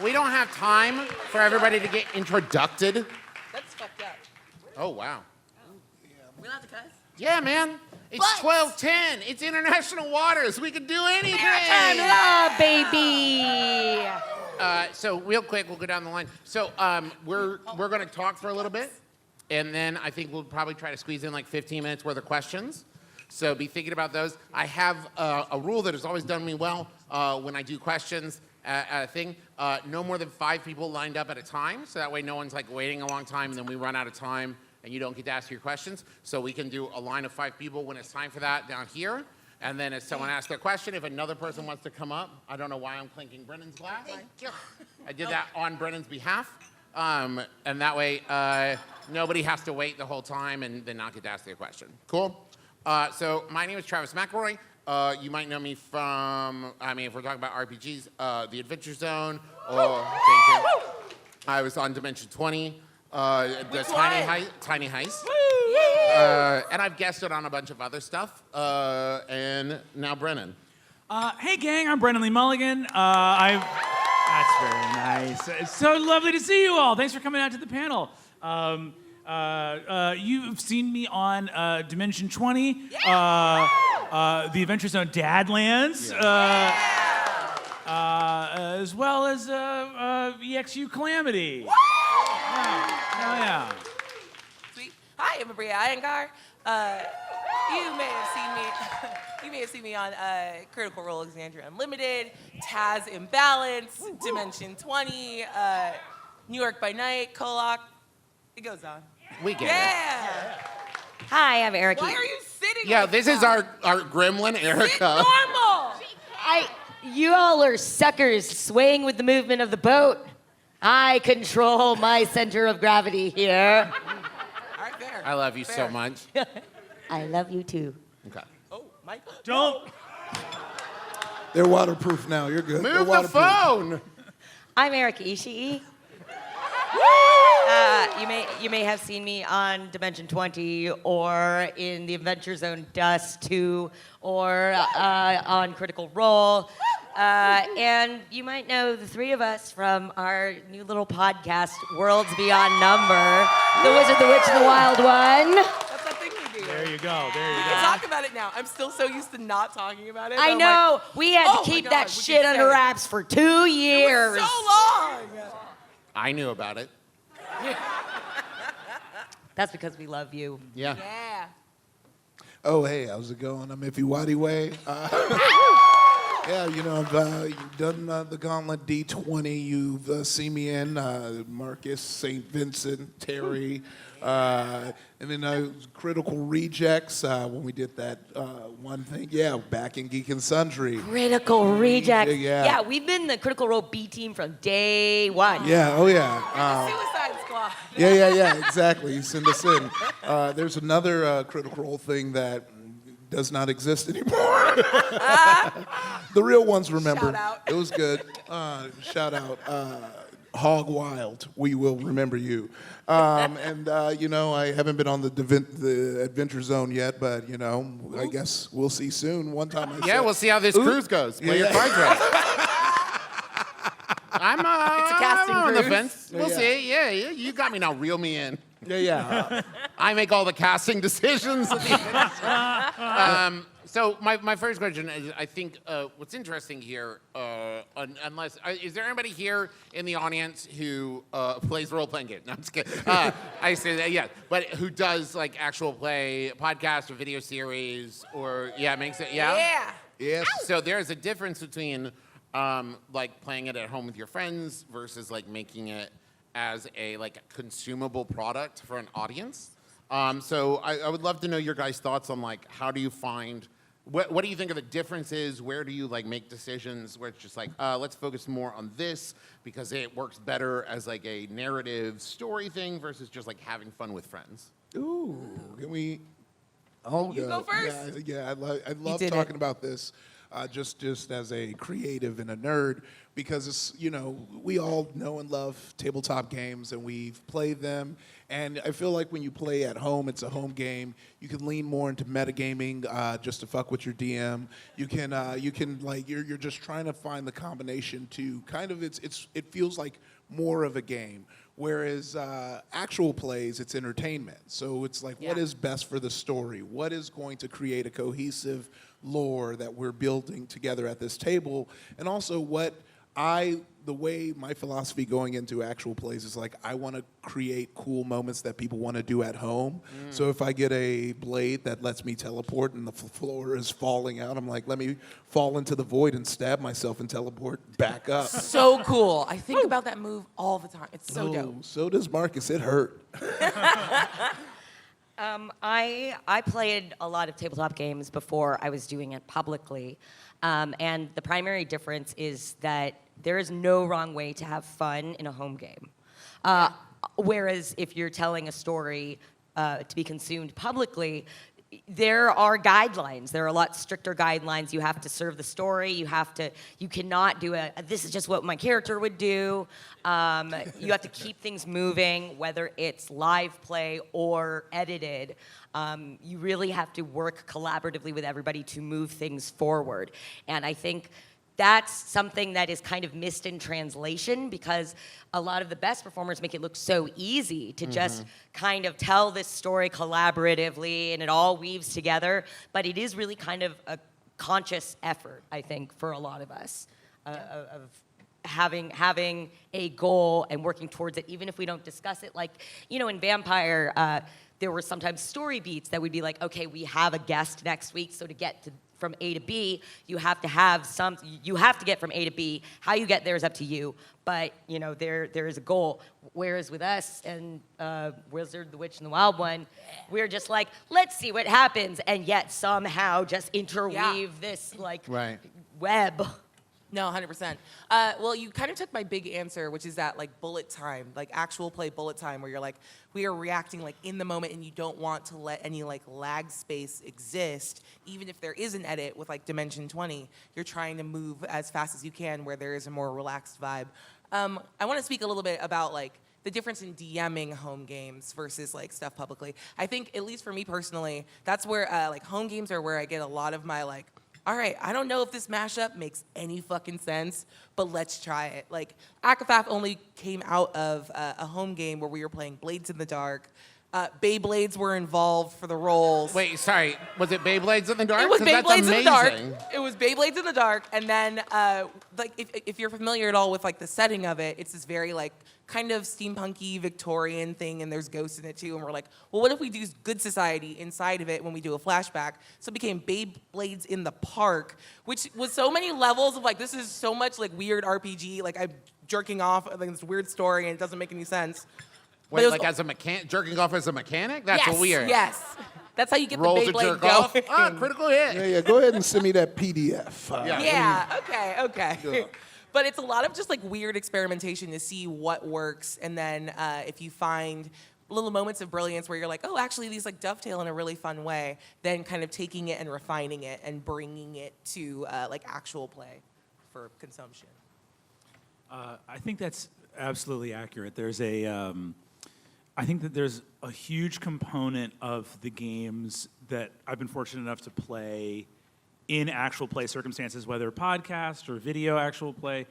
We don't have time for everybody to get introducted. That's fucked up. Oh, wow. We allowed to cuss? Yeah, man. It's 12:10. It's international waters. We can do anything. Maarten, baby. So real quick, we'll go down the line. So we're going to talk for a little bit, and then I think we'll probably try to squeeze in like 15 minutes worth of questions. So be thinking about those. I have a rule that has always done me well when I do questions at a thing. No more than 5 people lined up at a time, so that way no one's like waiting a long time, and then we run out of time, and you don't get to ask your questions. So we can do a line of 5 people when it's time for that down here. And then if someone asks their question, if another person wants to come up, I don't know why I'm clinking Brennan's glass. I did that on Brennan's behalf. And that way, nobody has to wait the whole time and then not get to ask their question. Cool? So my name is Travis McElroy. You might know me from, if we're talking about RPGs, The Adventure Zone. Thank you. I was on Dimension 20. The Tiny Heist. And I've guested on a bunch of other stuff. And now Brennan. Hey gang, I'm Brennan Lee Mulligan. That's very nice. It's so lovely to see you all. Thanks for coming out to the panel. You've seen me on Dimension 20, The Adventure Zone Dadlands, as well as EXU Calamity. Yeah. Sweet. Hi, I'm Aabria Iyengar. You may have seen me on Critical Role Exandria Unlimited, Taz Imbalance, Dimension 20, New York by Night, Kolak. It goes on. We get it. Hi, I'm Erika. Why are you sitting? Yeah, like this that? is our gremlin, Erika. Sit normal. You all are suckers swaying with the movement of the boat. I control my center of gravity here. All right, fair. I love you so Fair. much. I love you too. Okay. Oh, Michael. Don't. They're waterproof now. You're good. They're Move the waterproof. phone. I'm Erika Ishii. You may have seen me on Dimension 20 or in the Adventure Zone Dust 2 or on Critical Role. And you might know the 3 of us from our new little podcast, Worlds Beyond Number. The Wizard, the Witch, and the Wild One. That's a thing we do. There you go. There you We go. can talk about it now. I'm still so used to not talking about it. I I'm know. like, We had oh to my keep God, that we shit can under say it. wraps for 2 years. It was so long. I knew about it. That's because we love you. Yeah. Yeah. Oh, hey, how's it going? I'm Nwadiwe. Yeah, I've done the Gauntlet D20. You've seen me in Marcus, St. Vincent, Terry, and then Critical Rejects when we did that one thing. Yeah, back in Geek and Sundry. Critical Rejects. Yeah. We've been the Critical Role B team from day one. Yeah, oh yeah. Suicide Squad. Yeah, exactly. You send us in. There's another Critical Role thing that does not exist anymore. The real ones remember. Shout out. It was good. Shout out. Hog Wild, we will remember you. I haven't been on the Adventure Zone yet, but, I guess we'll see soon. One time I said, We'll see how this cruise goes. Play your cards right. I'm It's a casting on the cruise. fence. We'll see. Yeah, you got me now. Reel me in. Yeah. I make all the casting decisions. At the end. So my first question is, I think what's interesting here, is there anybody here in the audience who plays role-playing games? No, I'm just kidding. I say that, yeah, but who does like actual play, podcast or video series, or makes it, Yeah. Yes. So there's a difference between like playing it at home with your friends versus like making it as a consumable product for an audience. So I would love to know your guys' thoughts on like how do you find, what do you think of the differences? Where do you like make decisions where it's just like let's focus more on this because it works better as like a narrative story thing versus just like having fun with friends? Ooh, can we? I'll You go first. Yeah, I love did talking it. about this. just as a creative and a nerd, because it's, we all know and love tabletop games, and we've played them. And I feel like when you play at home, it's a home game. You can lean more into metagaming just to fuck with your DM. You can you're just trying to find the combination to kind of it feels like more of a game. Whereas actual plays, it's entertainment. So it's like, what is best for the story? What is going to create a cohesive lore that we're building together at this table? And also the way my philosophy going into actual plays is like, I want to create cool moments that people want to do at home. So if I get a blade that lets me teleport and the floor is falling out, I'm like, let me fall into the void and stab myself and teleport back up. So cool. I think about that move all the time. It's so dope. So does Marcus. It hurt. I played a lot of tabletop games before I was doing it publicly. And the primary difference is that there is no wrong way to have fun in a home game. Whereas if you're telling a story to be consumed publicly, there are guidelines. There are a lot stricter guidelines. You have to serve the story. You cannot do this is just what my character would do. You have to keep things moving, whether it's live play or edited. You really have to work collaboratively with everybody to move things forward. And I think that's something that is kind of missed in translation, because a lot of the best performers make it look so easy to just kind of tell this story collaboratively and it all weaves together. But it is really kind of a conscious effort, I think, for a lot of us of having a goal and working towards it, even if we don't discuss it. Like, in Vampire, there were sometimes story beats that would be like, okay, we have a guest next week, so to get from A to B, you have to get from A to B. How you get there is up to you, but there is a goal. Whereas with us and Wizard, the Witch, and the Wild One, we're just like, let's see what happens, and yet somehow just interweave this web. No, 100%. Well, you kind of took my big answer, which is that bullet time, actual play bullet time, where you're like, we are reacting in the moment, and you don't want to let any lag space exist, even if there is an edit with Dimension 20. You're trying to move as fast as you can, where there is a more relaxed vibe. I want to speak a little bit about the difference in DMing home games versus stuff publicly. I think, at least for me personally, that's where home games are where I get a lot of my all right, I don't know if this mashup makes any fucking sense, but let's try it. Akafaf only came out of a home game where we were playing Blades in the Dark. Beyblades were involved for the roles. Wait, sorry. Was it Beyblades in the Dark? It was 'Cause that's Beyblades in the Dark. amazing. It was Beyblades in the Dark, and then if you're familiar at all with the setting of it, it's this very kind of steampunky Victorian thing, and there's ghosts in it too. And we're like, well, what if we do good society inside of it when we do a flashback? So it became Beyblades in the Park, which was so many levels of this is so much weird RPG. I'm jerking off this weird story, and it doesn't make any sense. Wait, as a mechanic, jerking off as a mechanic? That's weird. Yes. That's how you get Roll the to Beyblade jerk off. going. Critical hit. Yeah, go ahead and send me that PDF. Okay. Yeah. But it's a lot of just weird experimentation to see what works, and then if you find little moments of brilliance where you're like, oh, actually these dovetail in a really fun way, then kind of taking it and refining it and bringing it to actual play for consumption. I think that's absolutely accurate. I think that there's a huge component of the games that I've been fortunate enough to play in actual play circumstances, whether podcast or video actual play,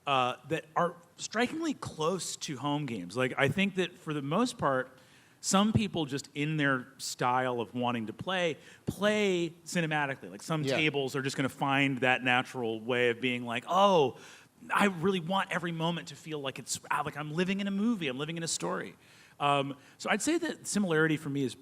that are strikingly close to home games. I think that for the most part, some people just in their style of wanting to play cinematically. Some tables are just going to find that natural way of being oh, I really want every moment to feel like it's I'm living in a movie, I'm living in a story. So I'd say that similarity for me is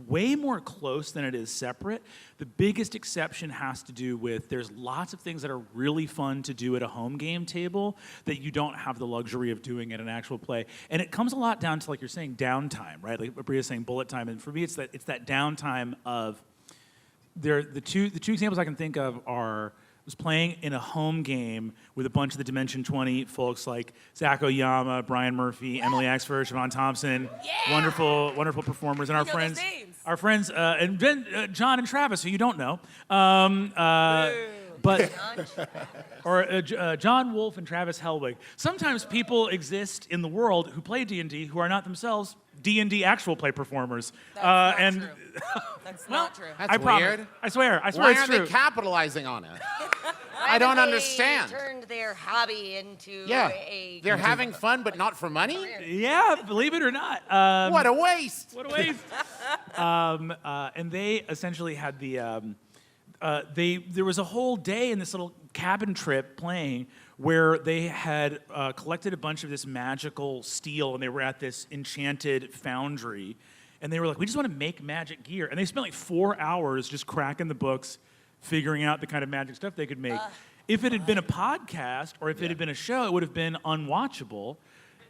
way more close than it is separate. The biggest exception has to do with there's lots of things that are really fun to do at a home game table that you don't have the luxury of doing at an actual play. And it comes a lot down to, like you're saying, downtime, right? Like Abria's saying bullet time. And for me, it's that downtime of the two examples I can think of are was playing in a home game with a bunch of the Dimension 20 folks like Zach Oyama, Brian Murphy, Emily Axford, Siobhan Thompson, wonderful performers, and our friends, and then John and Travis, who you don't know. But John Wolfe and Travis Helwig. Sometimes people exist in the world who play D&D who are not themselves D&D actual play performers. That's not true. That's not true. That's I promise. weird. I swear Why it's aren't true. they capitalizing on it? Why I don't haven't they understand. Turned their hobby into Yeah, a. they're having fun, but not for money. Yeah, believe it or not. What a waste! What a waste. And they essentially had there was a whole day in this little cabin trip playing where they had collected a bunch of this magical steel, and they were at this enchanted foundry, and they were like, we just want to make magic gear. And they spent like 4 hours just cracking the books, figuring out the kind of magic stuff they could make. If it had been a podcast or if it had been a show, it would have been unwatchable.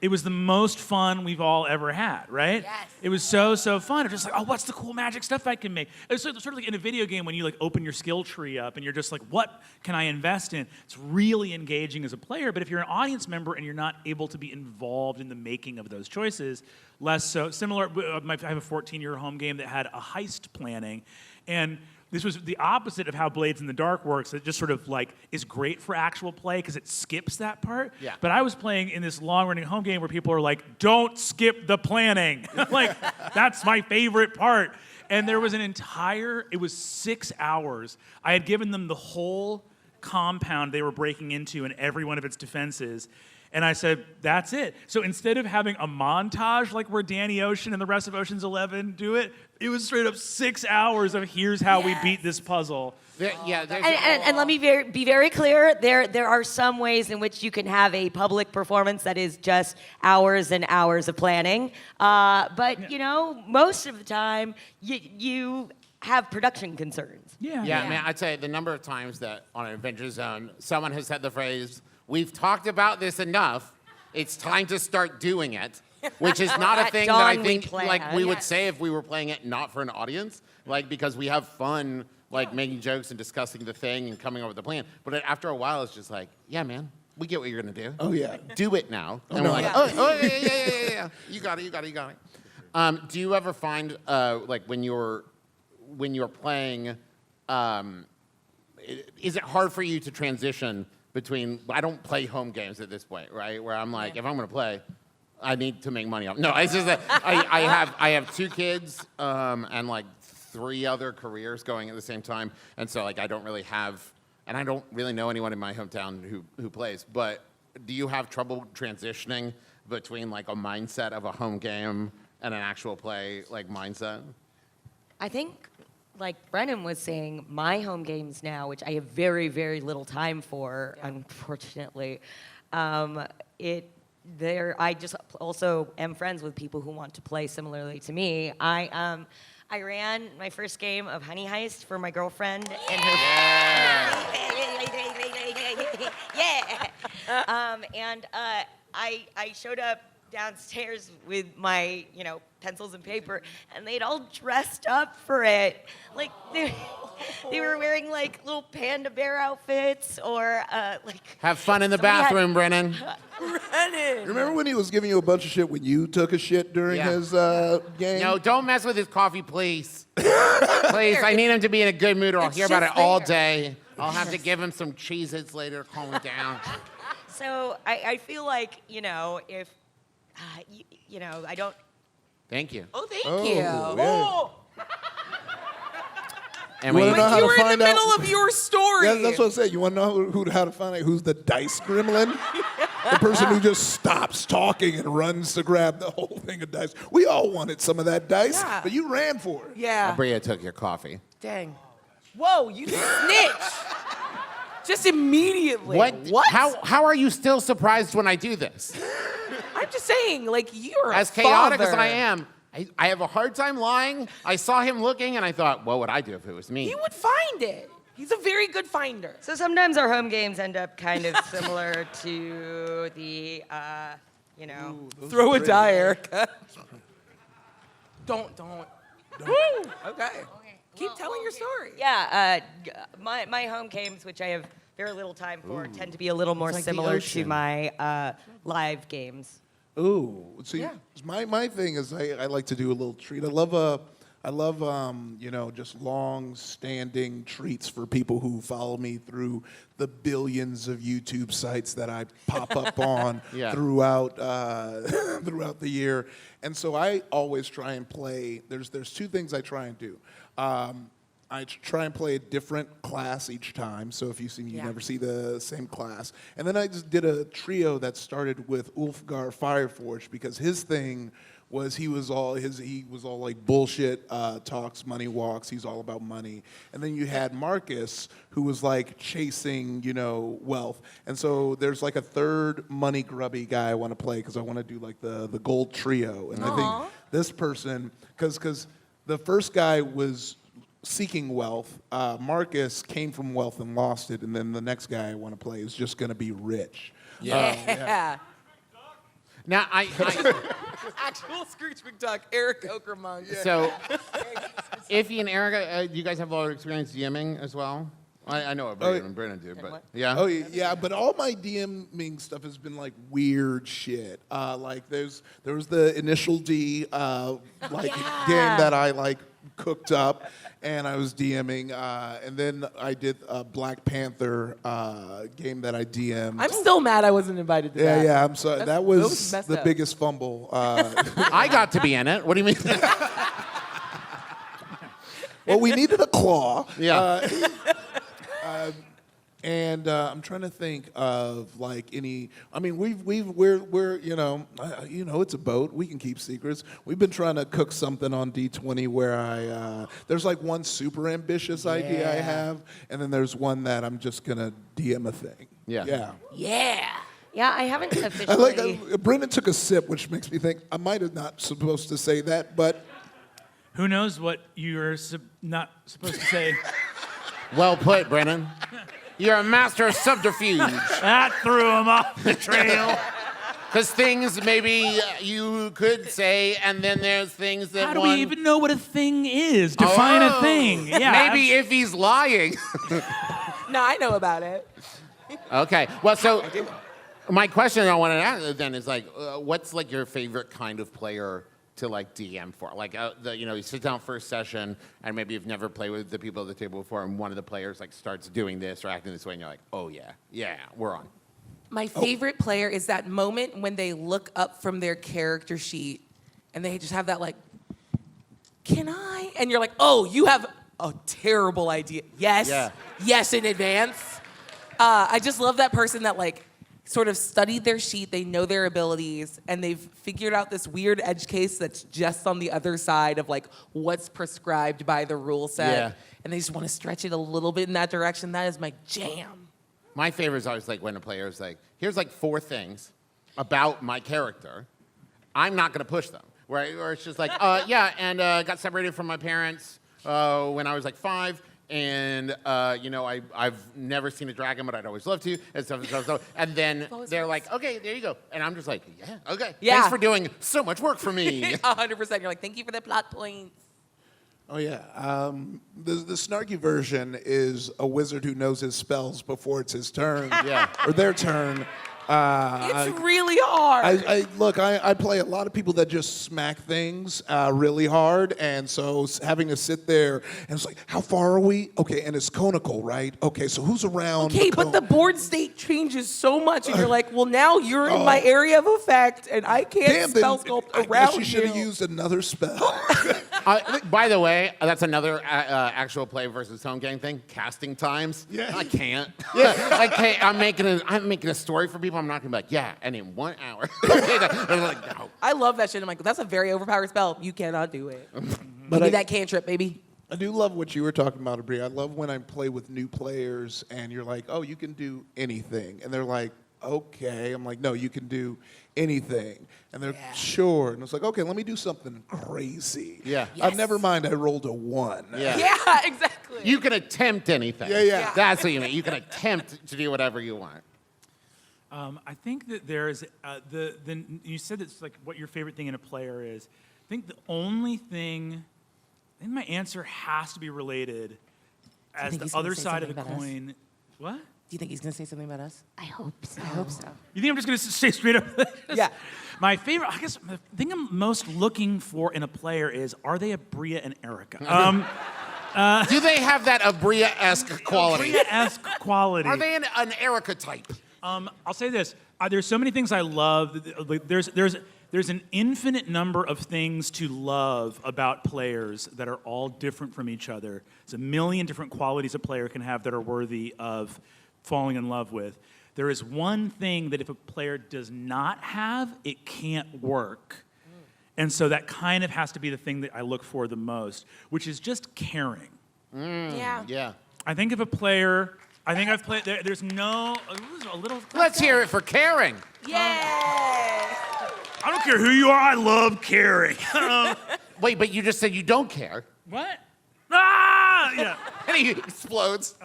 It was the most fun we've all ever had, right? Yes. It was so fun. It was just like, oh, what's the cool magic stuff I can make? It's sort of like in a video game when you like open your skill tree up and you're just like, what can I invest in? It's really engaging as a player, but if you're an audience member and you're not able to be involved in the making of those choices, less so. Similar, I have a 14-year home game that had a heist planning, and this was the opposite of how Blades in the Dark works. It just sort of like is great for actual play because it skips that part. Yeah. But I was playing in this long-running home game where people are like, don't skip the planning. Like, that's my favorite part. And there was it was 6 hours. I had given them the whole compound they were breaking into and every one of its defenses. And I said, that's it. So instead of having a montage like where Danny Ocean and the rest of Ocean's 11 do it, it was straight up 6 hours of here's how we beat this puzzle. And let me be very clear. There are some ways in which you can have a public performance that is just hours and hours of planning. But you know, most of the time you have production concerns. Yeah, man, I'd say the number of times that on an Adventure Zone, someone has said the phrase, we've talked about this enough, it's time to start doing it, which is not a At thing that I dawn we think plan. like we would Yes. say if we were playing it not for an audience, like because we have fun like making jokes and discussing the thing and coming up with a plan. But after a while, it's just like, yeah, man, we get what you're gonna do. Oh, yeah. Do it now. And no. we're like, oh, yeah. You got it. Do you ever find like when you're playing, is it hard for you to transition between? I don't play home games at this point, right? Where I'm like, if I'm gonna play, I need to make money off. No, it's just that I have 2 kids and like 3 other careers going at the same time, and so like I don't really know anyone in my hometown who plays. But do you have trouble transitioning between like a mindset of a home game and an actual play like mindset? I think, like Brennan was saying, my home games now, which I have very, very little time for, unfortunately, I just also am friends with people who want to play similarly to me. I ran my first game of Honey Heist for my girlfriend and her. And I showed up downstairs with my, pencils and paper, and they'd all dressed up for it. Like they were wearing like little panda bear outfits, or like. Have fun in the somebody had- bathroom, Brennan. Remember when he was giving you a bunch of shit when you took a shit during his game? No, don't mess with his coffee, please. Please, I need him to be in a good mood, or I'll It's hear about it just all there. day. I'll have to give him some Cheez-Its later to calm him down. So I feel like, if, I don't. Thank you. Oh, thank Oh, you. yeah. Oh, And You wanna know how you to were in find the out? middle of your story. Yeah, that's what I said. You want to know how to find out who's the dice gremlin? The person who just stops talking and runs to grab the whole thing of dice. We all wanted some of that dice, Yeah. but you ran for it. Yeah. Aabria took your coffee. Dang. Whoa, you snitch. Just immediately. What? How are you still surprised when I do this? I'm just saying, like, you're As a chaotic as father. I am, I have a hard time lying. I saw him looking, and I thought, what would I do if it was me? He would find it. He's a very good finder. So sometimes our home games end up kind of similar to the, Throw a die, Erika. Don't. Okay. Keep telling your story. Yeah, my home games, which I have very little time for, tend to be a little more like the similar to ocean. my live games. Ooh, see, Yeah. my thing is I like to do a little treat. I love a I love, just long-standing treats for people who follow me through the billions of YouTube sites that I pop up on Yeah. throughout throughout the year. And so I always try and play. There's two things I try and do. I try and play a different class each time. So if you see me, you Yeah. never see the same class. And then I just did a trio that started with Ulfgar Fireforge because his thing was he was all like bullshit talks, money walks. He's all about money. And then you had Marcus, who was like chasing, wealth. And so there's like a third money grubby guy I want to play because I want to do like the gold trio. And I think this person, because the first guy was seeking wealth. Marcus came from wealth and lost it. And then the next guy I want to play is just going to be rich. Yeah. Now, I Actual Scrooge McDuck, Eric Okermonk. so, Iffy and Erika, you guys have a lot of experience DMing as well? I know what Brennan and Brennan do, but yeah. Oh yeah, but all my DMing stuff has been like weird shit. Like there was the Initial D game that I like cooked up, and I was DMing, and then I did a Black Panther game that I DM'd. I'm still mad I wasn't invited to that. Yeah, I'm sorry. That That was was messed the up. biggest fumble. I got to be in it. What do you mean? Well, we needed a claw. Yeah. And I'm trying to think of like any. I mean, we're it's a boat. We can keep secrets. We've been trying to cook something on D20 where there's like one super ambitious idea I have, and then there's one that I'm just gonna DM a thing. Yeah. Yeah. Yeah, I haven't I officially. like Brennan took a sip, which makes me think I might have not supposed to say that, but Who knows what you're not supposed to say? Well put, Brennan. You're a master of subterfuge. That threw him off the trail. Because things maybe you could say, and then there's things that How do we even know what a thing is? Define a thing. Yeah. Maybe if he's lying. No, I know about it. Okay. Well, so my question I wanted to ask then is like, what's like your favorite kind of player to like DM for? Like, you sit down first session, and maybe you've never played with the people at the table before, and one of the players like starts doing this or acting this way, and you're like, oh yeah, we're on. My favorite player is that moment when they look up from their character sheet and they just have that like, can I? And you're like, oh, you have a terrible idea. Yes. Yeah. Yes in advance. I just love that person that like sort of studied their sheet, they know their abilities, and they've figured out this weird edge case that's just on the other side of like what's prescribed by the rule set. Yeah. And they just want to stretch it a little bit in that direction. That is my jam. My favorite is always like when a player is like, here's like 4 things about my character. I'm not going to push them. Where it's just like, got separated from my parents when I was like 5. And, I've never seen a dragon, but I'd always love to, and stuff. And then they're like, okay, there you go. And I'm just like, yeah, okay. Yeah. Thanks for doing so much work for me. 100%. You're like, thank you for the plot points. oh yeah. The snarky version is a wizard who knows his spells before it's his turn. Yeah. Or their turn. It's really hard. I play a lot of people that just smack things really hard, and so having to sit there and it's like, how far are we? Okay, and it's conical, right? Okay, so who's around? Okay, but the board state changes so much, and you're like, well, now you're in my area of effect, and I can't spell sculpt I around guess you should have used another spell. By the way, that's another actual play versus home game thing. Casting times. Yeah. I can't. I can't. I'm making a story for people. I'm not gonna be like, yeah, and in 1 hour. I'm like, no. I love that shit. I'm like, that's a very overpowered spell. You cannot do it. But Give me that cantrip, baby. I do love what you were talking about, Aabria. I love when I play with new players and you're like, oh, you can do anything. And they're like, okay. I'm like, no, you can do anything. And they're sure. And it's like, okay, let me do something crazy. Yeah. Yes. Never mind, I rolled a 1. Yeah. Yeah, exactly. You can attempt anything. Yeah. That's what you mean. You can attempt to do whatever you want. I think that there's you said it's like what your favorite thing in a player is. I think the only thing, I think my answer has to be related as think the he's gonna other say side of the something about us? coin. What? you think he's gonna say something about us? I hope so. I hope so. You think I'm just going to say straight up? Yeah. My favorite, I guess, the thing I'm most looking for in a player is, are they Aabria and Erika? Do they have that Aabria-esque quality? Aabria-esque quality. Are they an Erika type? I'll say this. There's so many things I love. Like, there's an infinite number of things to love about players that are all different from each other. There's a million different qualities a player can have that are worthy of falling in love with. There is one thing that if a player does not have, it can't work. And so that kind of has to be the thing that I look for the most, which is just caring. Yeah. Yeah. I think if a player, I think I've played, there's no, a little. Let's hear it for caring. Yay! I don't care who you are, I love caring. Wait, but you just said you don't care. What? Ah! Yeah. And he explodes.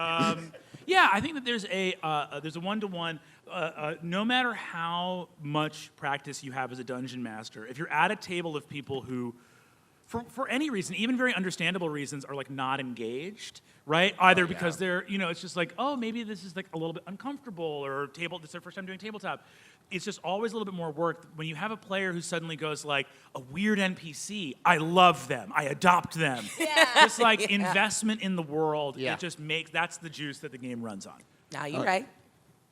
Yeah, I think that there's a one-to-one. No matter how much practice you have as a dungeon master, if you're at a table of people who, for any reason, even very understandable reasons, are like not engaged, right? Either because they're, it's just like, oh, maybe this is like a little bit uncomfortable, or this is their first time doing tabletop. It's just always a little bit more work. When you have a player who suddenly goes like, a weird NPC, I love them, I adopt them. Yeah. This like investment in the world, Yeah. it just makes, that's the juice that the game runs on. Now you're right.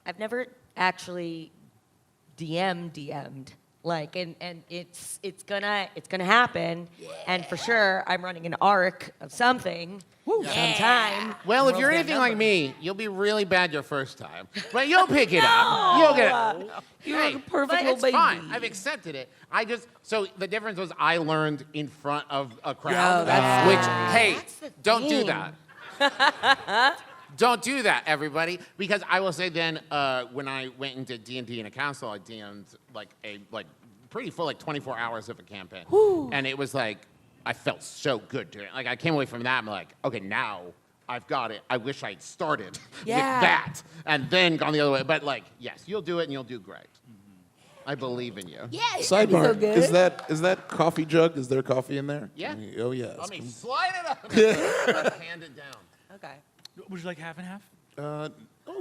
I've never actually DM'd. Like, and it's gonna happen, and for sure I'm running an arc of something sometime. Well, if World's you're gonna anything number. like me, you'll be really bad your first time. But you'll pick it up. You'll get it. You're Hey, a perfect but little it's baby. fine. I've accepted it. So the difference was I learned in front of a crowd. Yo, that's which, smart. hey, That's the don't do thing. that. Don't do that, everybody. Because I will say then, when I went into D&D in a council, I DM'd pretty full, 24 hours of a campaign. And it was like, I felt so good doing it. Like, I came away from that, I'm like, okay, now I've got it. I wish I'd started Yeah. with that and then gone the other way. But yes, you'll do it and you'll do great. I believe in you. Yeah. Sidebar: So good. is that coffee jug? Is there coffee in there? Yeah. Oh yeah. Let me slide it up. Let's hand it down. Okay. Would you like half and half?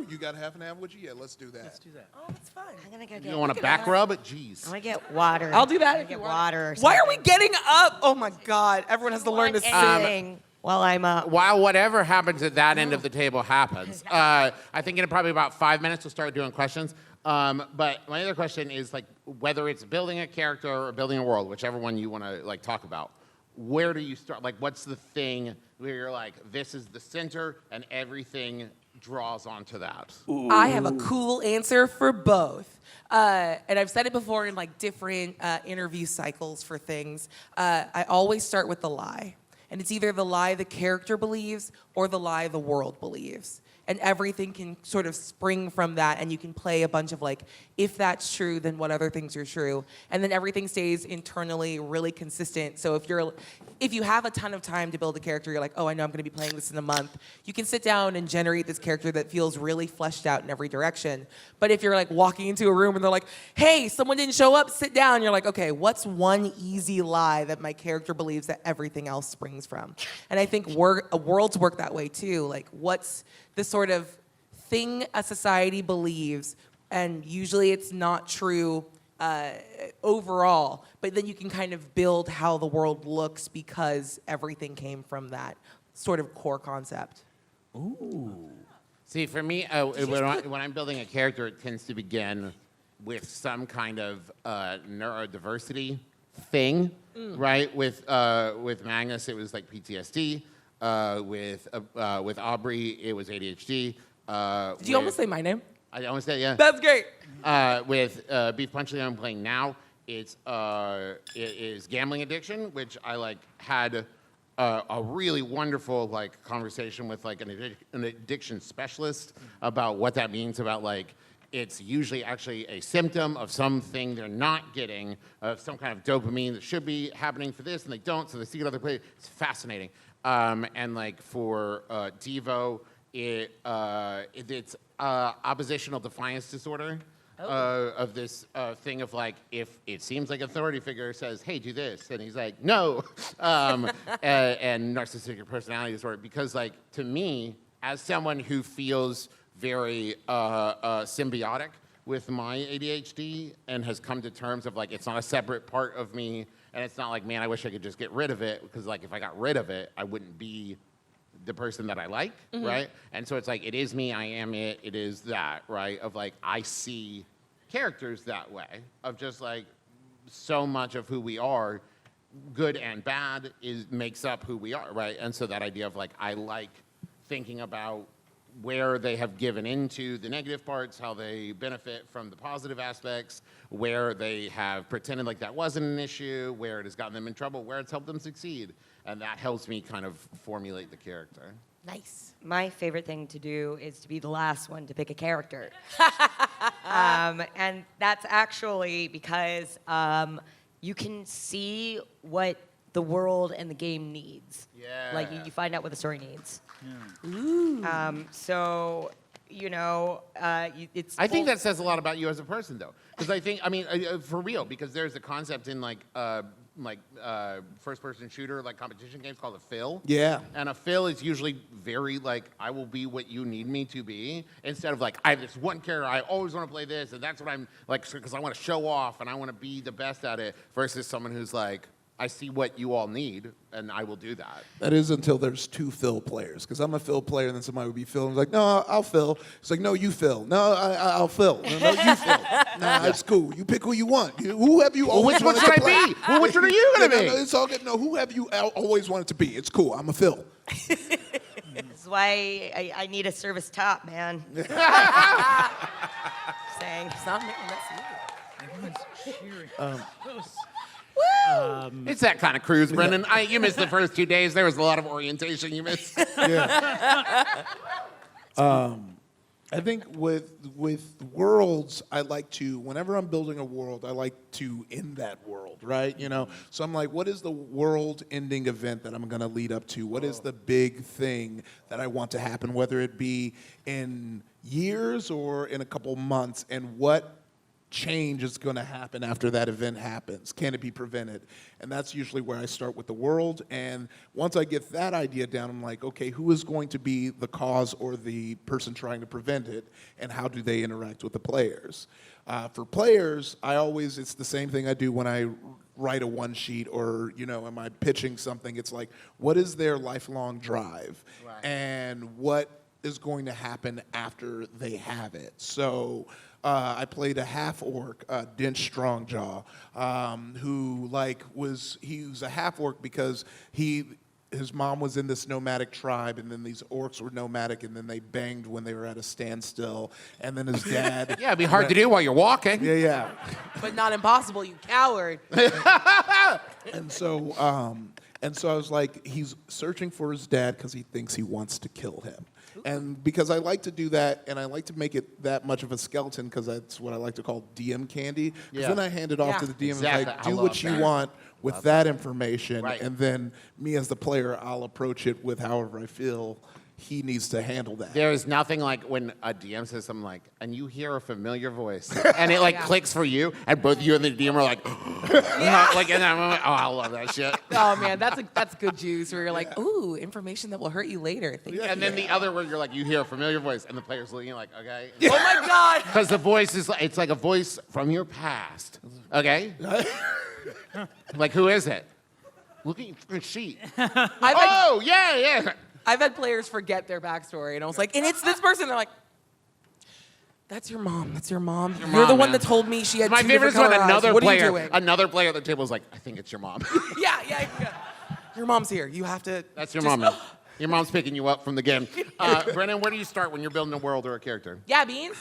You got half and half, would you? Yeah, let's do that. Let's do that. Oh, that's fun. I'm gonna go You get. don't want to back rub it? Jeez. I'm gonna get water. I'll do that I'm if gonna you get want. water. Or Why are we something. getting up? Oh my God! Everyone has to learn to sit. anything while I'm up? While whatever happens at that end of the table happens, I think in probably about 5 minutes we'll start doing questions. But my other question is whether it's building a character or building a world, whichever one you want to talk about. Where do you start? What's the thing where you're like, this is the center and everything draws onto that? I have a cool answer for both. And I've said it before in different interview cycles for things. I always start with the lie. And it's either the lie the character believes or the lie the world believes. And everything can sort of spring from that, and you can play a bunch of if that's true, then what other things are true, and then everything stays internally really consistent. So if you have a ton of time to build a character, you're like, oh, I know I'm going to be playing this in a month. You can sit down and generate this character that feels really fleshed out in every direction. But if you're walking into a room and they're like, hey, someone didn't show up, sit down. You're like, okay, what's one easy lie that my character believes that everything else springs from? And I think worlds work that way too. What's the sort of thing a society believes, and usually it's not true overall, but then you can kind of build how the world looks because everything came from that sort of core concept. See, for me, when I'm building a character, it tends to begin with some kind of neurodiversity thing, right? With Magnus, it was PTSD. With Aubrey, it was ADHD. Did you almost say my name? I almost said, yeah. That's great. With Beef Punch, I'm playing now, it is gambling addiction, which I had a really wonderful conversation with an addiction specialist about what that means, about it's usually actually a symptom of something they're not getting, of some kind of dopamine that should be happening for this, and they don't, so they seek it other places. It's fascinating. And for Devo, it's oppositional defiance disorder. Of this thing of if it seems like authority figure says, hey, do this, and he's like, no, and narcissistic personality disorder, because to me, as someone who feels very symbiotic with my ADHD and has come to terms of like it's not a separate part of me, and it's not like, man, I wish I could just get rid of it, because like if I got rid of it, I wouldn't be the person that I like, right? And so it's like, it is me, I am it, it is that, right? Of like, I see characters that way, of just like, so much of who we are, good and bad, makes up who we are, right? And so that idea of like, I like thinking about where they have given into the negative parts, how they benefit from the positive aspects, where they have pretended like that wasn't an issue, where it has gotten them in trouble, where it's helped them succeed. And that helps me kind of formulate the character. Nice. My favorite thing to do is to be the last one to pick a character. And that's actually because you can see what the world and the game needs. Yeah. Like, you find out what the story needs. Yeah. Ooh. So, you know, it's... I think that says a lot about you as a person, though. Because I think, I mean, for real, because there's a concept in like first-person shooter, like competition games called a fill. Yeah. And a fill is usually very like, I will be what you need me to be, instead of like, I have this one character, I always want to play this, and that's what I'm like, because I want to show off and I want to be the best at it, versus someone who's like, I see what you all need, and I will do that. That is until there's two Phil players, because I'm a Phil player, and then somebody would be Phil, and like, no, I'll Phil. It's like, no, you Phil. No, I'll Phil. No, you Phil. Nah, it's cool. You pick who you want. Who have you always Which one wanted should to I play? be? Well, which one are you going to be? No, it's all good. No, who have you always wanted to be? It's cool. I'm a Phil. This is why I need a service top, man. Saying. It's not me. That's you. Everyone's cheering. It's that kind of cruise, Brennan. You missed the first 2 days. There was a lot of orientation you missed. Yeah. I think with worlds, I like to, whenever I'm building a world, I like to end that world, right? You know, so I'm like, what is the world-ending event that I'm going to lead up to? What is the big thing that I want to happen, whether it be in years or in a couple months, and what change is going to happen after that event happens? Can it be prevented? And that's usually where I start with the world. And once I get that idea down, I'm like, okay, who is going to be the cause or the person trying to prevent it, and how do they interact with the players? For players, it's the same thing I do when I write a one sheet, or, you know, am I pitching something? It's like, what is their lifelong drive? Right. And what is going to happen after they have it? So I played a half-orc, Dench Strongjaw, who he was a half-orc because his mom was in this nomadic tribe, and then these orcs were nomadic, and then they banged when they were at a standstill, and then his dad... Yeah, it'd be hard to do while you're walking. Yeah. But not impossible, you coward. And so I was like, he's searching for his dad because he thinks he wants to kill him. And because I like to do that, and I like to make it that much of a skeleton, because that's what I like to call DM candy. Because then I hand it off to the DM, Exactly. and like, do what you want with that information, Right. and then me as the player, I'll approach it with however I feel he needs to handle that. There is nothing like when a DM says something like, and you hear a familiar voice, and it like clicks for you, and both you and the DM are like, like in that moment, oh, I love that shit. Oh man, that's good juice. Where you're like, ooh, information that will hurt you later. Thank you. And then the other where you're like, you hear a familiar voice, and the player's looking like, okay. Oh my god. Because the voice is, it's like a voice from your past, okay? Like, who is it? Look at your sheet. Oh, yeah. I've had players forget their backstory, and I was like, and it's this person. They're like, that's your mom. That's your mom. You're mom, the one man. that told me she had My two favorite is different when color eyes. another What are you doing? player at the table is like, I think it's your mom. Yeah. Your mom's here. You have to. That's your mom, man. Your mom's picking you up from the game. Brennan, where do you start when you're building a world or a character? Yeah, Beans.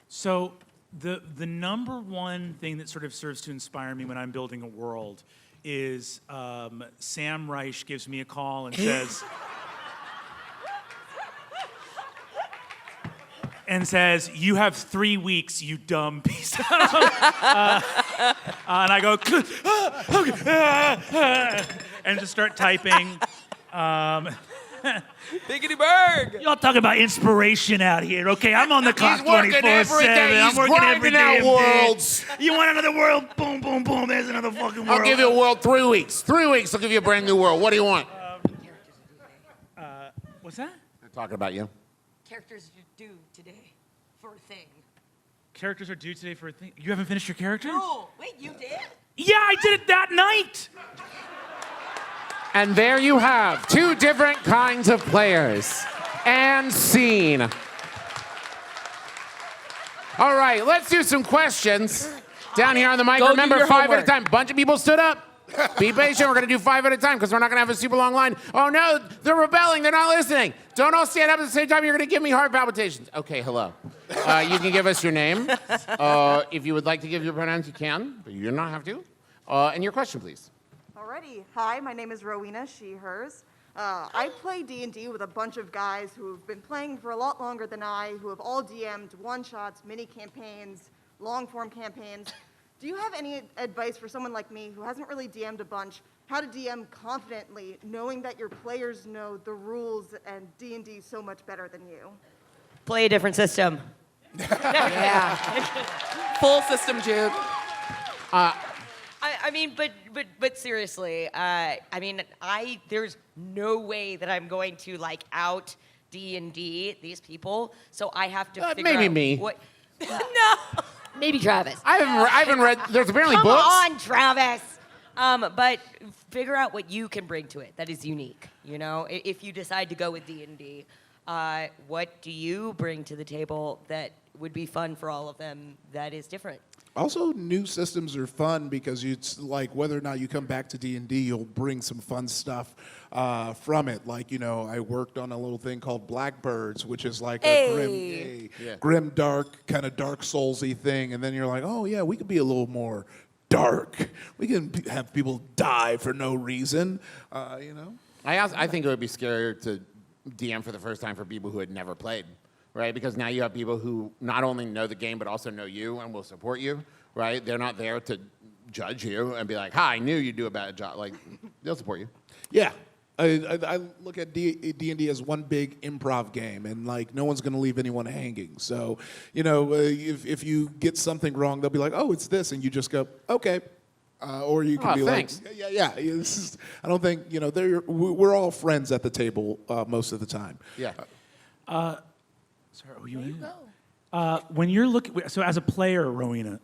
So the number one thing that sort of serves to inspire me when I'm building a world is Sam Reich gives me a call and says, you have 3 weeks, you dumb piece of... and I go, and just start typing. Biggity Berg. Y'all talking about inspiration out here, okay? I'm on the clock He's working 24/7. every day. I'm He's working every grinding day. out worlds. You want another world? Boom, boom, boom. There's another fucking world. I'll give you a world 3 weeks. 3 weeks, I'll give you a brand new world. What do you want? What's that? They're talking about you. Characters do today for a thing. Characters are due today for a thing. You haven't finished your character? No, wait, you did? Yeah, I did it that night. And there you have 2 different kinds of players. And scene. All right, let's do some questions. Down here on the mic, Go do remember your 5 at a homework. time. Bunch of people stood up. Be patient, we're gonna do 5 at a time because we're not gonna have a super long line. Oh no, they're rebelling, they're not listening. Don't all stand up at the same time, you're gonna give me heart palpitations. Okay, hello. You can give us your name. If you would like to give your pronouns, you can, but you do not have to. And your question, please. Alrighty. Hi, my name is Rowena, she, hers. I play D&D with a bunch of guys who have been playing for a lot longer than I, who have all DM'd one-shots, mini-campaigns, long-form campaigns. Do you have any advice for someone like me who hasn't really DM'd a bunch, how to DM confidently, knowing that your players know the rules and D&D so much better than you? Play a different system. Yeah. Full system, Jude. I mean, but seriously, I mean, there's no way that I'm going to like out D&D these people, so I have to figure maybe out me. what. No. Maybe Travis. I haven't read, there's apparently Come books. on, Travis. But figure out what you can bring to it that is unique. You know, if you decide to go with D&D, what do you bring to the table that would be fun for all of them that is different? Also, new systems are fun because it's like whether or not you come back to D&D, you'll bring some fun stuff from it. Like, you know, I worked on a little thing called Blackbirds, which is like a grim, dark, kind of Dark Souls-y thing. And then you're like, oh, yeah, we could be a little more dark. We can have people die for no reason, you know? I think it would be scarier to DM for the first time for people who had never played. Right, because now you have people who not only know the game but also know you and will support you. Right, they're not there to judge you and be like, "Hi, I knew you'd do a bad job." Like, they'll support you. Yeah. I look at D&D as one big improv game, and like no one's going to leave anyone hanging. So, you know, if you get something wrong, they'll be like, "Oh, it's this," and you just go, "Okay." Or you can be thanks. like, yeah. I don't think, you know, we're all friends at the table most of the time. Yeah. Sorry, you when you're looking, so as a player, Rowena,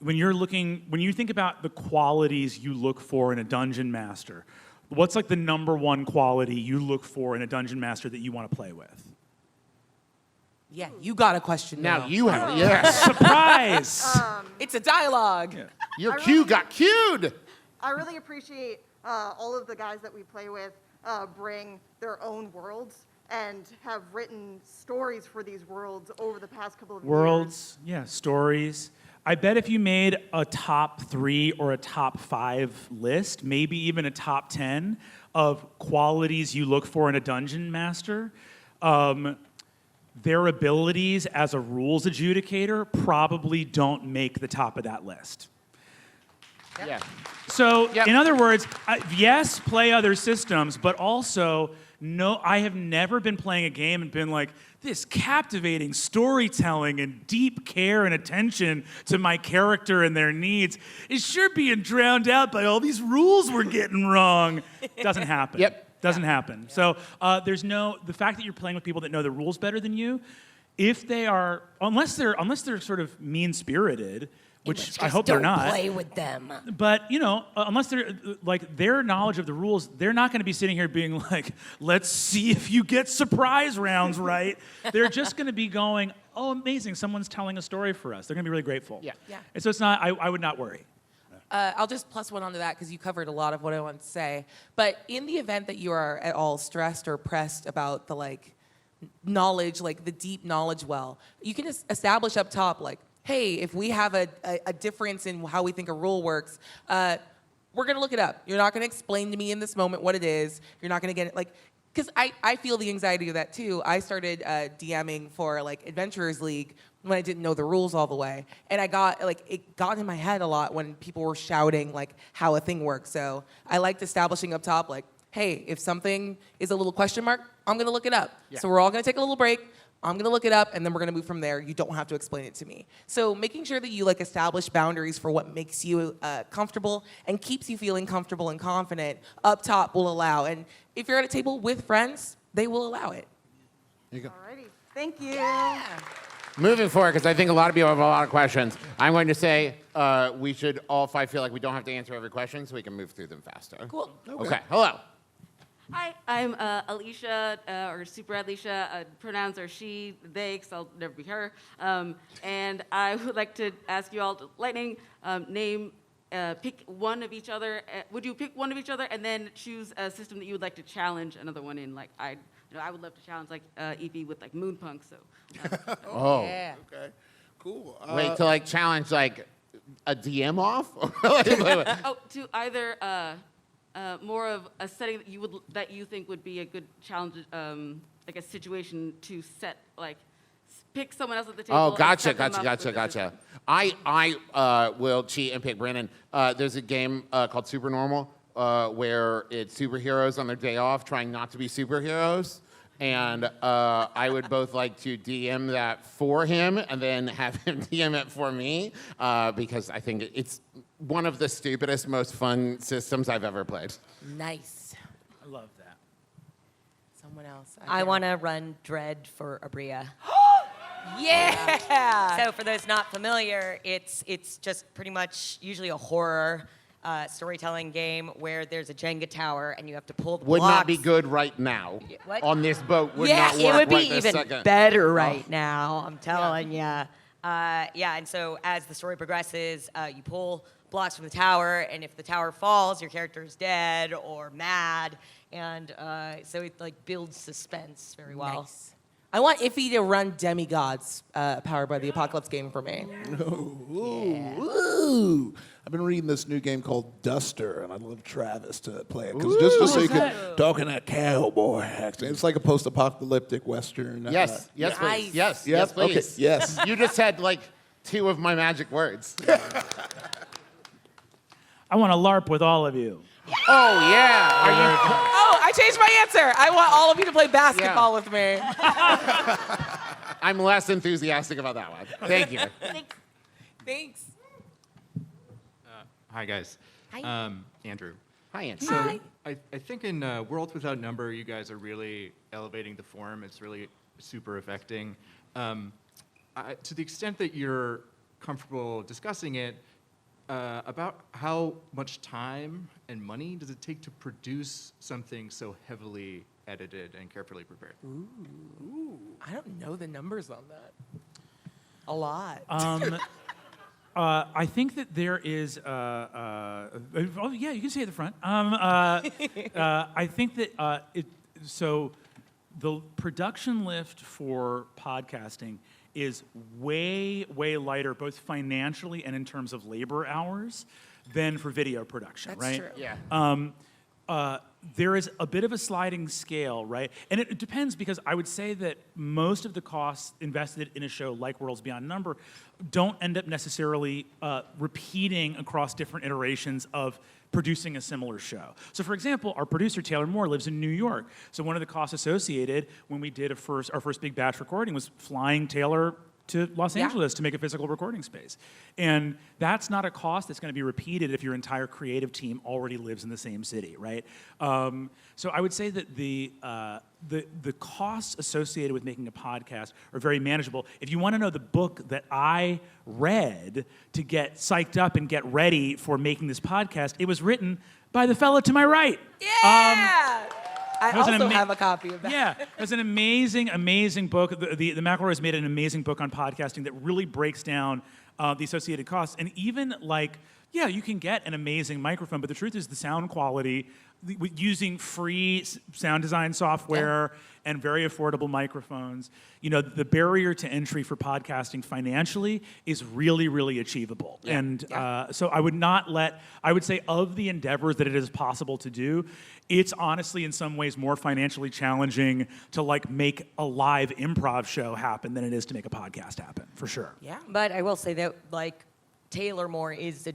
when you think about the qualities you look for in a dungeon master, what's like the number one quality you look for in a dungeon master that you want to play with? Yeah, you got a question now. Now you have yes. Surprise! It's a dialogue. Yeah. Your cue got cued. I really appreciate all of the guys that we play with bring their own worlds and have written stories for these worlds over the past couple of Worlds, yeah, stories. I bet if you made a top 3 or a top 5 list, maybe even a top 10 of qualities you look for in a dungeon master, their abilities as a rules adjudicator probably don't make the top of that list. Yeah. So, Yep. in other words, yes, play other systems, but also, no, I have never been playing a game and been like, this captivating storytelling and deep care and attention to my character and their needs is sure being drowned out by all these rules we're getting wrong. Doesn't happen. Yep. Doesn't happen. So the fact that you're playing with people that know the rules better than you, if they are, unless they're sort of mean-spirited, which I hope they're not. Play with them. But, you know, unless they're, like, their knowledge of the rules, they're not going to be sitting here being like, let's see if you get surprise rounds right. They're just going to be going, oh, amazing, someone's telling a story for us. They're going to be really grateful. Yeah. Yeah. And so it's not, I would not worry. I'll just plus one onto that because you covered a lot of what I want to say. But in the event that you are at all stressed or pressed about the, like, knowledge, like the deep knowledge well, you can just establish up top, like, hey, if we have a difference in how we think a rule works, we're going to look it up. You're not going to explain to me in this moment what it is. You're not going to get it. Like, because I feel the anxiety of that too. I started DMing for like Adventurers League when I didn't know the rules all the way. And I got, like, it got in my head a lot when people were shouting like how a thing works. So I liked establishing up top, like, hey, if something is a little question mark, I'm going to look it up. Yeah. So we're all going to take a little break. I'm going to look it up, and then we're going to move from there. You don't have to explain it to me. So making sure that you like establish boundaries for what makes you comfortable and keeps you feeling comfortable and confident up top will allow. And if you're at a table with friends, they will allow it. You go. Alrighty. Thank you. Moving forward, because I think a lot of people have a lot of questions, I'm going to say we should all 5 feel like we don't have to answer every question so we can move through them faster. Cool. Okay. Hello. Hi, I'm Alicia, or Super Alicia. Pronouns are she, they, because I'll never be her. And I would like to ask you all to lightning name, pick one of each other. Would you pick one of each other and then choose a system that you would like to challenge another one in? Like I would love to challenge like Evie with like Moonpunk. So. Oh. Yeah. Okay. Cool. Wait, to like challenge like a DM off? Oh, to either more of a setting that you think would be a good challenge, like a situation to set, like pick someone else at the table. Oh, and gotcha. set them up with a system. I will cheat and pick Brennan. There's a game called Supernormal where it's superheroes on their day off trying not to be superheroes. And I would both like to DM that for him and then have him DM it for me because I think it's one of the stupidest, most fun systems I've ever played. Nice. I love that. Someone else. I want to run Dread for Aabria. Yeah. So for those not familiar, it's just pretty much usually a horror storytelling game where there's a Jenga tower and you have to pull the Would blocks. not be good right now. What? On this boat would Yeah, not work It would be right this even second. better right now, I'm telling ya. Yeah, and so as the story progresses, you pull blocks from the tower, and if the tower falls, your character is dead or mad, and so it like builds suspense very well. Nice. I want Iffy to run Demigods, powered by the Apocalypse game for me. Ooh. I've been reading this new game called Duster, and I'd love Travis to play it. Because just so you can talk in that cowboy accent. It's like a post-apocalyptic Western. Yes, yes, Nice. please. Yes, Yes? yes, please. Okay, yes. You just said like 2 of my magic words. I want to LARP with all of you. Oh, yeah. Are you? Oh, I changed my answer. I want all of you to play basketball with me. I'm less enthusiastic about that one. Thank you. Thanks. Hi, guys. Hi. Andrew. Hi, Andy. So I think in Worlds Without Number, you guys are really elevating the form. It's really super affecting. To the extent that you're comfortable discussing it, about how much time and money does it take to produce something so heavily edited and carefully prepared? I don't know the numbers on that. A lot. I think that there is. Oh yeah, you can say at the front. I think that so the production lift for podcasting is way lighter, both financially and in terms of labor hours, than for video production. That's right? true. Yeah. There is a bit of a sliding scale, right? And it depends because I would say that most of the costs invested in a show like Worlds Beyond Number don't end up necessarily repeating across different iterations of producing a similar show. So for example, our producer, Taylor Moore, lives in New York. So one of the costs associated when we did our first big batch recording was flying Taylor to Los Angeles to make a physical recording space. And that's not a cost that's going to be repeated if your entire creative team already lives in the same city, right? So I would say that the costs associated with making a podcast are very manageable. If you want to know the book that I read to get psyched up and get ready for making this podcast, it was written by the fella to my right. Yeah. I was an also have a copy of that. Yeah, it's an amazing book. The McElroys made an amazing book on podcasting that really breaks down the associated costs. And even like, yeah, you can get an amazing microphone, but the truth is the sound quality, using free sound design software and very affordable microphones, you know, the barrier to entry for podcasting financially is really achievable. Yeah. And so I would say of the endeavors that it is possible to do, it's honestly in some ways more financially challenging to like make a live improv show happen than it is to make a podcast happen, for sure. Yeah. But I will say that like Taylor Moore is a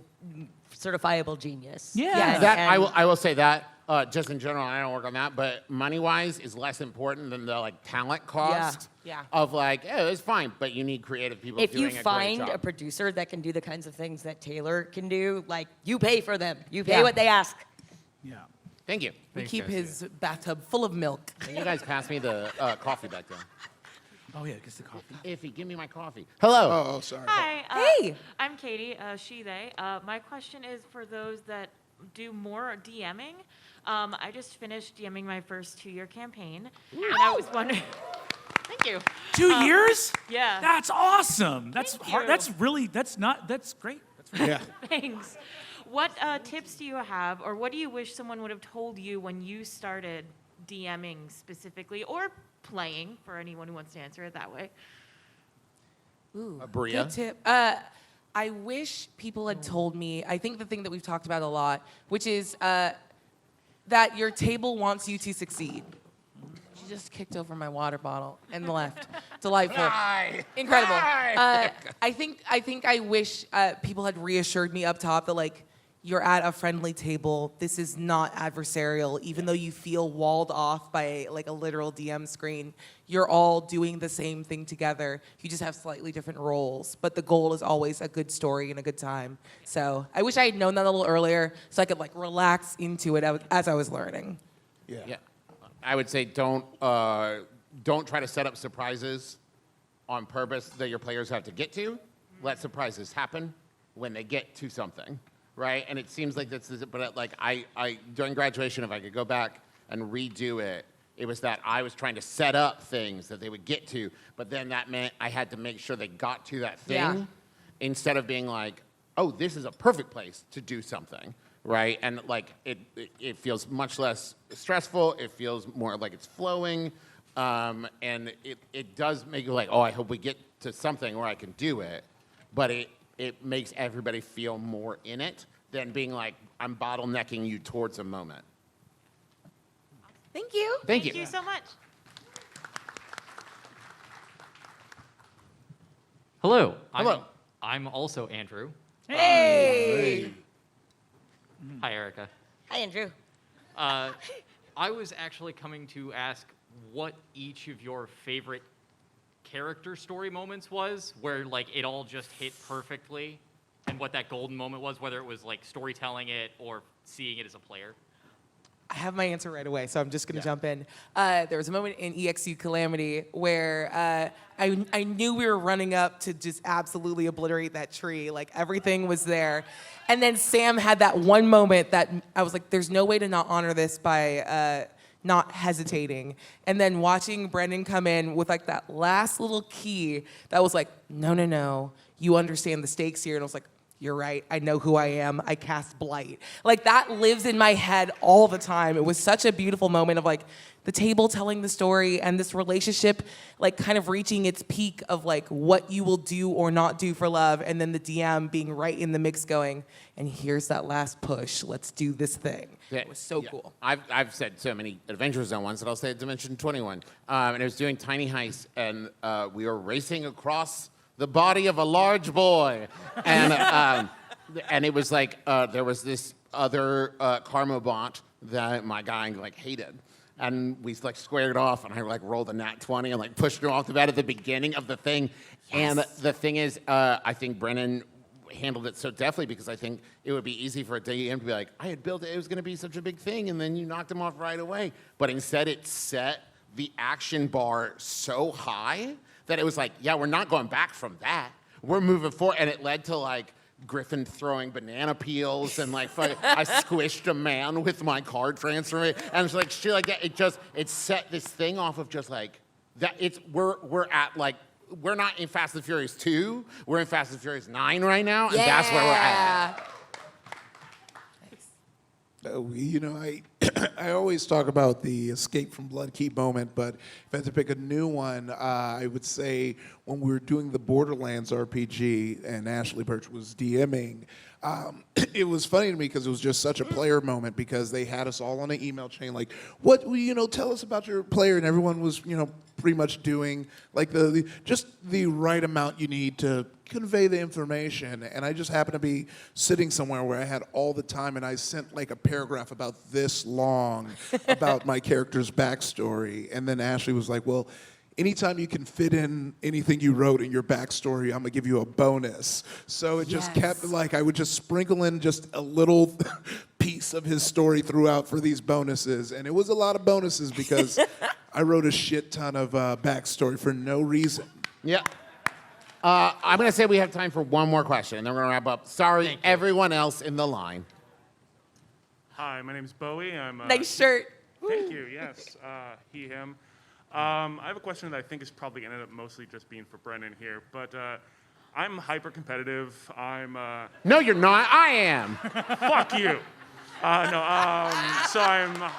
certifiable genius. Yeah. That I will say that just in general, I don't work on that, but money-wise is less important than the like talent cost Yeah. of like, oh, it's fine, but you need creative people If doing you a great find job. a producer that can do the kinds of things that Taylor can do, like you pay for them. You pay Yeah. what they ask. Yeah. Thank you. We Thanks, keep guys. his bathtub full of milk. Can you guys pass me the coffee back there? Oh yeah, gets the coffee. Iffy, give me my coffee. Hello. Oh, sorry. Hi. Hey. I'm Katie, she, they. My question is for those that do more DMing. I just finished DMing my first 2-year campaign, and I was wondering. Thank you. 2 years? Yeah. That's awesome. That's Thank hard. you. That's really. That's great. That's really Yeah. Thanks. What tips do you have, or what do you wish someone would have told you when you started DMing specifically, or playing, for anyone who wants to answer it that way? Ooh, Aabria? good tip. I wish people had told me, I think the thing that we've talked about a lot, which is that your table wants you to succeed. She just kicked over my water bottle and left. Delightful. Hi. Incredible. Hi. I think I wish people had reassured me up top that, like, you're at a friendly table. This is not adversarial. Even though you feel walled off by like a literal DM screen, you're all doing the same thing together. You just have slightly different roles, but the goal is always a good story and a good time. So I wish I had known that a little earlier so I could like relax into it as I was learning. Yeah. I would say don't try to set up surprises on purpose that your players have to get to. Let surprises happen when they get to something, right? And it seems like this is, but like I during graduation, if I could go back and redo it, it was that I was trying to set up things that they would get to, but then that meant I had to make sure they got to that thing Yeah. instead of being like, oh, this is a perfect place to do something, right? And like it feels much less stressful. It feels more like it's flowing, and it does make you like, oh, I hope we get to something where I can do it, but it makes everybody feel more in it than being like, I'm bottlenecking you towards a moment. Thank you. Thank you. Thank you so much. Hello. Hello. I'm also Andrew. Hey. Hi, Erica. Hi, Andrew. I was actually coming to ask what each of your favorite character story moments was, where like it all just hit perfectly, and what that golden moment was, whether it was like storytelling it or seeing it as a player. I have my answer right away, so I'm just gonna jump in. There was a moment in EXU Calamity where I knew we were running up to just absolutely obliterate that tree. Like everything was there. And then Sam had that one moment that I was like, there's no way to not honor this by not hesitating. And then watching Brennan come in with like that last little key that was like, no, you understand the stakes here. And I was like, you're right, I know who I am, I cast Blight. Like that lives in my head all the time. It was such a beautiful moment of like the table telling the story and this relationship like kind of reaching its peak of like what you will do or not do for love, and then the DM being right in the mix going, and here's that last push, let's do this thing. It was so cool. I've said so many Adventure Zone ones that I'll say at Dimension 21. And I was doing Tiny Heist, and we were racing across the body of a large boy, and it was like there was this other Karma bot that my guy like hated, and we like squared off, and I like rolled a nat 20 and like pushed her off the bed at the beginning of the thing. And the thing is, I think Brennan handled it so deftly because I think it would be easy for a DM to be like, I had built it was going to be such a big thing, and then you knocked him off right away. But instead, it set the action bar so high that it was like, yeah, we're not going back from that. We're moving forward. And it led to like Griffin throwing banana peels and like I squished a man with my card transfer. And it's like shit like that. It set this thing off of just like that. We're at like, we're not in Fast and Furious 2. We're in Fast and Furious 9 right now. And that's where we're at. You know, I always talk about the escape from Blood Key moment, but if I had to pick a new one, I would say when we were doing the Borderlands RPG and Ashley Birch was DMing, it was funny to me because it was just such a player moment because they had us all on an email chain like, what, tell us about your player, and everyone was, pretty much doing like just the right amount you need to convey the information. And I just happened to be sitting somewhere where I had all the time, and I sent like a paragraph about this long about my character's backstory. And then Ashley was like, well, anytime you can fit in anything you wrote in your backstory, I'm gonna give you a bonus. So it just kept like, I would just sprinkle in just a little piece piece of his story throughout for these bonuses. And it was a lot of bonuses because I wrote a shit ton of backstory for no reason. Yeah. I'm going to say we have time for one more question, and then we're going to wrap up. Sorry, everyone else in the line. Hi, my name's Bowie. I'm Nice shirt. Thank you. Yes, he, him. I have a question that I think is probably ended up mostly just being for Brennan here, but I'm hyper competitive. I'm No, you're not. I am. fuck you. So I'm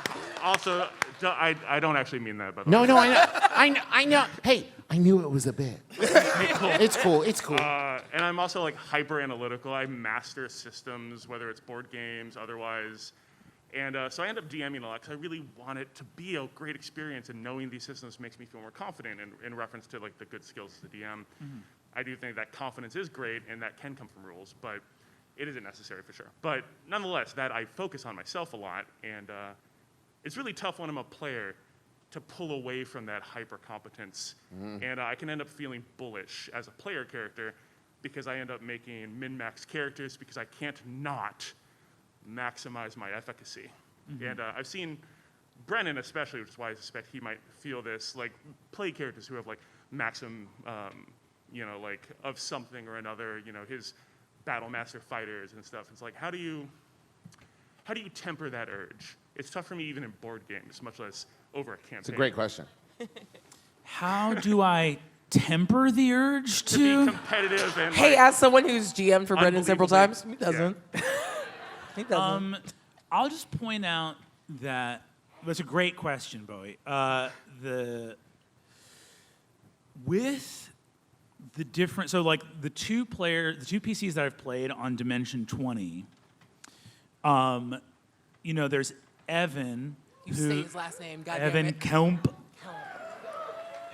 also. I don't actually mean that, by the way. No, I know. Hey, I knew it was a bit. It's cool. It's cool. And I'm also like hyper analytical. I master systems, whether it's board games, otherwise. And so I end up DMing a lot because I really want it to be a great experience, and knowing these systems makes me feel more confident in reference to like the good skills as a DM. Mm-hmm. I do think that confidence is great, and that can come from rules, but it isn't necessary for sure. But nonetheless, that I focus on myself a lot, and it's really tough when I'm a player to pull away from that hyper competence. Mm-hmm. And I can end up feeling bullish as a player character because I end up making min-max characters because I can't not maximize my efficacy. Mm-hmm. And I've seen Brennan especially, which is why I suspect he might feel this, like play characters who have like maximum, like of something or another, his battle master fighters and stuff. It's like, how do you temper that urge? It's tough for me even in board games, much less over a campaign. It's a great question. How do I temper the urge to be competitive and Hey, as someone who's GM for Brendan several times, he doesn't. Yeah. He doesn't. I'll just point out that that's a great question, Bowie. With the different, so like the two PCs that I've played on Dimension 20, there's Evan, You say his last name, goddamn Evan it. Kemp,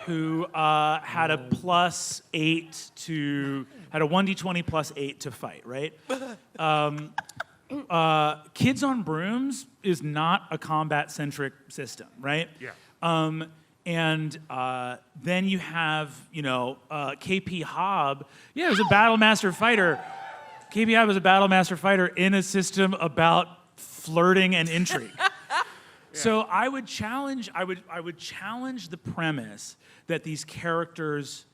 who had a had a 1d20 plus 8 to fight, right? Kids on Brooms is not a combat-centric system, right? Yeah. And then you have, KP Hobb. Yeah, he was a Battle Master fighter. KP Hobb was a Battle Master fighter in a system about flirting and intrigue. So I would challenge the premise that these characters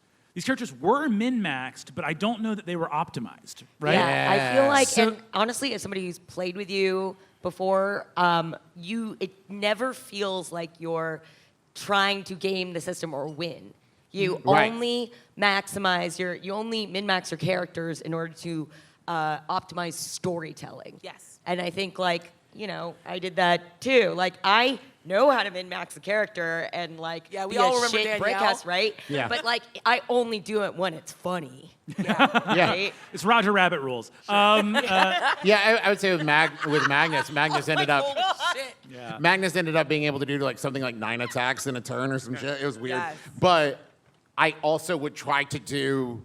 were min-maxed, but I don't know that they were optimized, right? Yeah, I feel like, and honestly, as somebody who's played with you before, it never feels like you're trying to game the system or win. You only you only min-max your characters in order to optimize storytelling. Yes. And I think I did that too. Like, I know how to min-max a character and we be all a remember shit Danielle. breakcast, right? Yeah. But I only do it when it's funny. Yeah. Right? It's Roger Rabbit rules. Yeah, I would say with Magnus ended up. Shit. Yeah. Magnus ended up being able to do something like 9 attacks in a turn or some shit. It was weird. Yes. But I also would try to do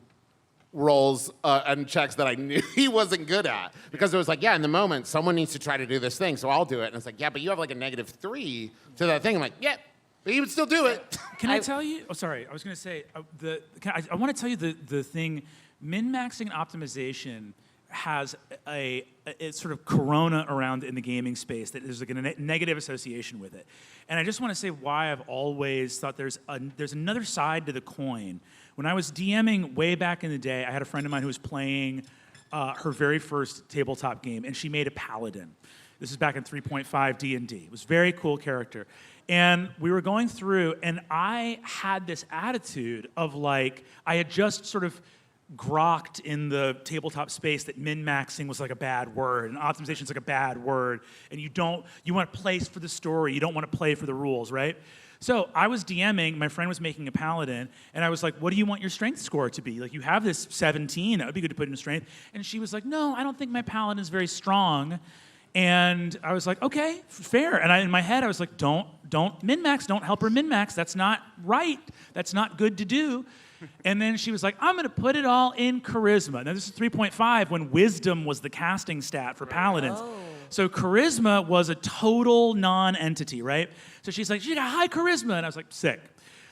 rolls and checks that I knew he wasn't good at. Because it was like, in the moment, someone needs to try to do this thing, so I'll do it. And it's like, yeah, but you have like a -3 to that thing. I'm like, yeah, but he would still do it. Can I tell you? Oh, sorry. I was going to say, I want to tell you the thing, min-maxing and optimization has a sort of corona around in the gaming space that there's like a negative association with it. And I just want to say why I've always thought there's another side to the coin. When I was DMing way back in the day, I had a friend of mine who was playing her very first tabletop game, and she made a paladin. This is back in 3.5 D&D. It was a very cool character. And we were going through, and I had this attitude of I had just sort of grokked in the tabletop space that min-maxing was like a bad word, and optimization is like a bad word, and you want to play for the story, you don't want to play for the rules, right? So I was DMing, my friend was making a paladin, and I was like, what do you want your strength score to be? You have this 17, that would be good to put in strength. And she was like, no, I don't think my paladin is very strong. And I was like, okay, fair. And in my head, I was like, don't min-max, don't help her min-max. That's not right. That's not good to do. And then she was like, I'm going to put it all in charisma. Now, this is 3.5 when wisdom was the casting stat for paladins. Oh. So charisma was a total non-entity, right? So she's like, she got high charisma. And I was like, sick.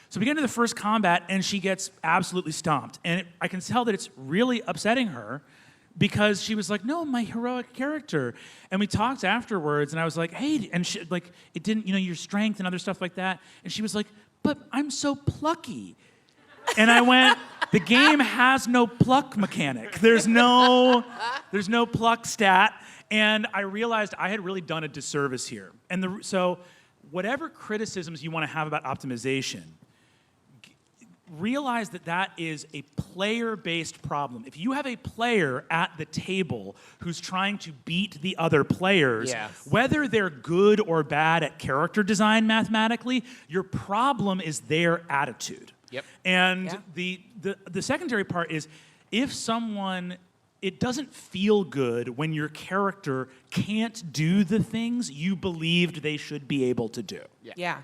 So we get into the first combat, and she gets absolutely stomped. And I can tell that it's really upsetting her because she was like, no, my heroic character. And we talked afterwards, and I was like, hey, and she, like, it didn't, your strength and other stuff like that. And she was like, but I'm so plucky. And I went, the game has no pluck mechanic. There's no pluck stat. And I realized I had really done a disservice here. And so whatever criticisms you want to have about optimization, realize that is a player-based problem. If you have a player at the table who's trying to beat the other players, whether they're good or bad at character design mathematically, your problem is their attitude. Yep. And the secondary part is, if someone, it doesn't feel good when your character can't do the things you believed they should be able to do. Yeah.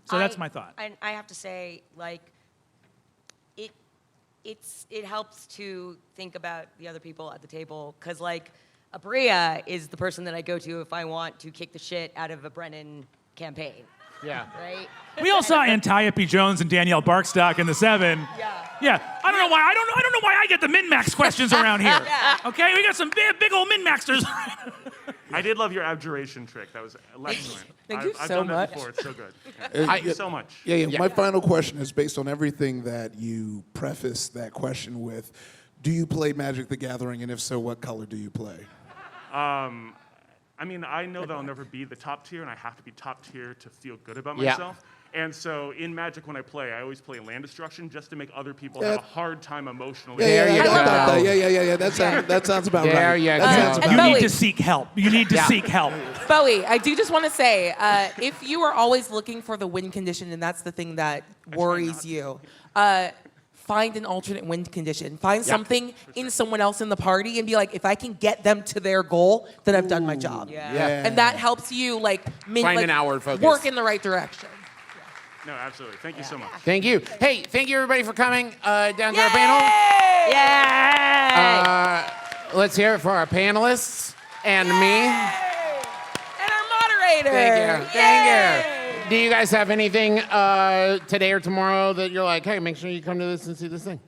So that's my thought. And I have to say, like, it helps to think about the other people at the table, because, like, Aabria is the person that I go to if I want to kick the shit out of a Brennan campaign. Yeah. Right? We all saw Antiope Jones and Danielle Barkstock in the 7. Yeah. I don't know why. I don't know why I get the min-max questions around here. Okay, we got some big old min-maxers. I did love your abjuration trick. That was excellent. Thank you I've so done much. that before. It's so good. Thank you so much. Yeah. My final question is based on everything that you preface that question with. Do you play Magic the Gathering, and if so, what color do you play? I mean, I know that I'll never be the top tier, and I have to be top tier to feel good about Yeah. myself. And so in Magic, when I play, I always play land destruction just to make other people have a hard time emotionally. There you go. That sounds about right. There you go. That sounds about You right. need to seek help. You need to seek help. Bowie, I do just want to say, if you are always looking for the win condition, and that's the thing that worries you, find an alternate win condition. Find something in someone else in the party and be like, if I can get them to their goal, then I've done my job. Yeah. And that helps you Find an hour focus. work in the right direction. No, absolutely. Thank you so much. Thank you. Hey, thank you everybody for coming down to our panel. Yay! Let's hear it for our panelists and me. And our moderator. Thank you. Thank you. Do you guys have anything today or tomorrow that you're like, hey, make sure you come to this and see this thing?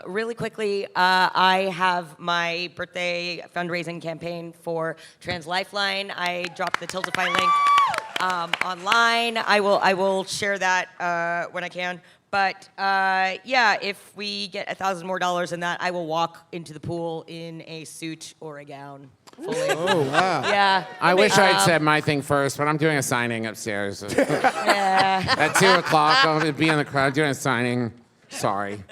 Really quickly, I have my birthday fundraising campaign for Trans Lifeline. I dropped the Tiltify link online. I will share that when I can. But if we get $1,000 more in that, I will walk into the pool in a suit or a gown. Fully. Oh, wow. Yeah. I wish I'd said my thing first, but I'm doing a signing upstairs. Yeah. At 2 o'clock, I'll be in the crowd doing a signing. Sorry.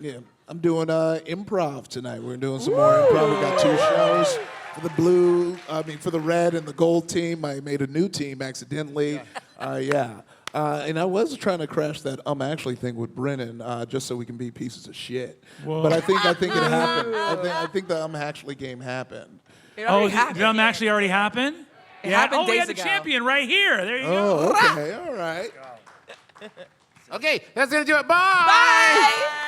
Yeah, I'm doing improv tonight. We're doing some more improv. We got 2 shows. For the red and the gold team, I made a new team accidentally. And I was trying to crash that actually thing with Brennan just so we can be pieces of shit. Whoa. But I think it happened. I think the actually game happened. It already happened. Did actually already happen? It happened we days had the ago. champion right here. There you go. Oh, okay, all right. Okay, that's going to do it. Bye. Bye.